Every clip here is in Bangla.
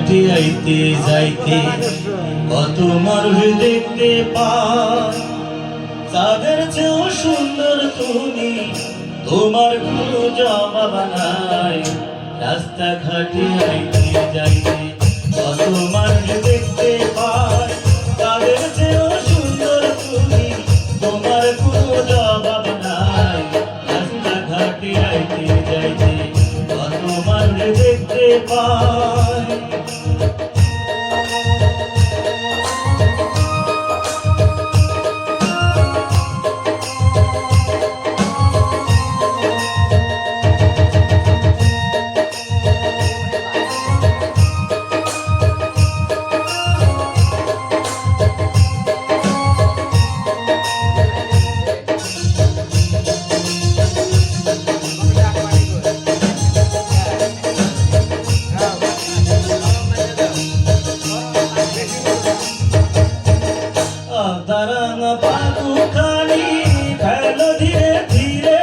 ঘাটে আইতে যাইতে কত মানুষ দেখতে পায়, তাদের চেয়েও সুন্দর তুমি, তোমার কোনো জবাব নাই। রাস্তাঘাটে আইতে যাইতে কত মানুষ দেখতে পায়, তাদের চেয়েও সুন্দর তুমি, তোমার কোনো জবাব নাই। রাস্তাঘাটে আইতে যাইতে কত মানুষ দেখতে পায়। দাঁড়ানো পাখুখানি ফেলো ধীরে ধীরে,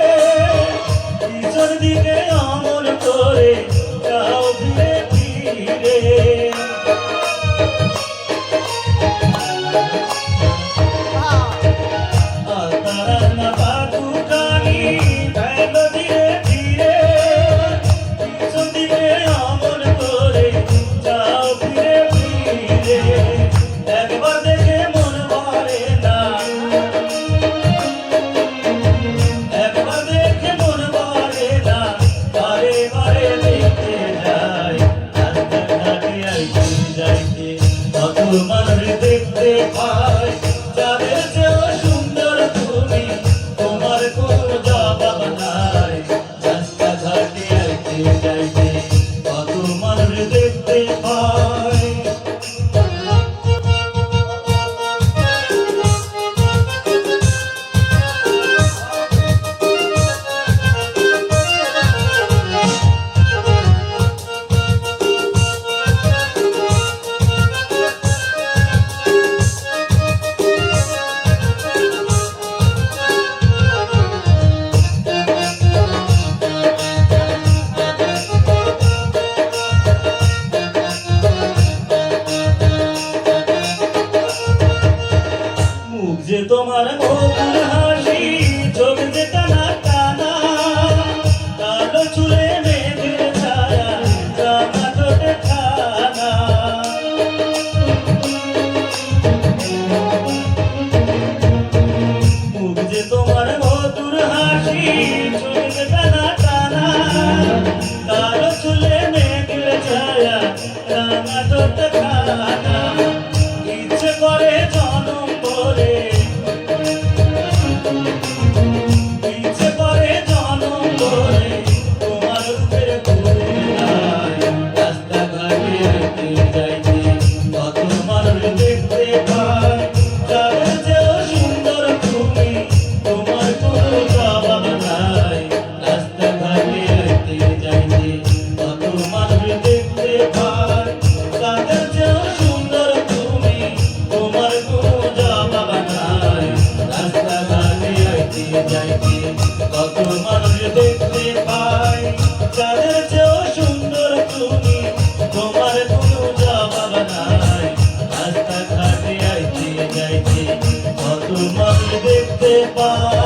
পিছন দিকে অমন করে যাও ধীরে ধীরে। দাঁড়ানো পাখুখানি ফেলো ধীরে ধীরে, পিছন দিকে অমন করে যাও ধীরে ধীরে। একবার দেখে মন ভরে না, একবার দেখে মন ভরে না, বারে বারে দেখতে যাই। রাস্তাঘাটে আইতে যাইতে কত মানুষ দেখতে পাই, যাদের চেয়েও সুন্দর তুমি, তোমার কোনো জবাব নাই। রাস্তাঘাটে আইতে যাইতে কত মানুষ দেখতে পাই। যে তোমার মধুর হাসি, চোখ যে টানা টানা, কালো চুলে মেঘের ছায়া, রাঙা ঠোঁটে খানা। মুখ যে তোমার মধুর হাসি, চোখ যে টানা টানা, কালো চুলে মেঘের ছায়া, রাঙা ঠোঁটে খানা। ইচ্ছে করে জনম ভরে, ইচ্ছে করে জনম ভরে তোমার রূপের ঘুরে নাই। রাস্তাঘাটে আইতে যাইতে কত মানুষ দেখতে পায়, যাদের চেয়েও সুন্দর তুমি, তোমার কোনো জবাব নাই। রাস্তাঘাটে আইতে যাইতে কত মানুষ দেখতে পায়, যাদের চেয়েও সুন্দর তুমি, তোমার কোনো জবাব নাই। রাস্তাঘাটে আইতে যাইতে কত মানুষ দেখতে পাই, যাদের চেয়েও সুন্দর তুমি, তোমার কোনো জবাব নাই। রাস্তাঘাটে আইতে যাইতে কত মানুষ দেখতে পাই।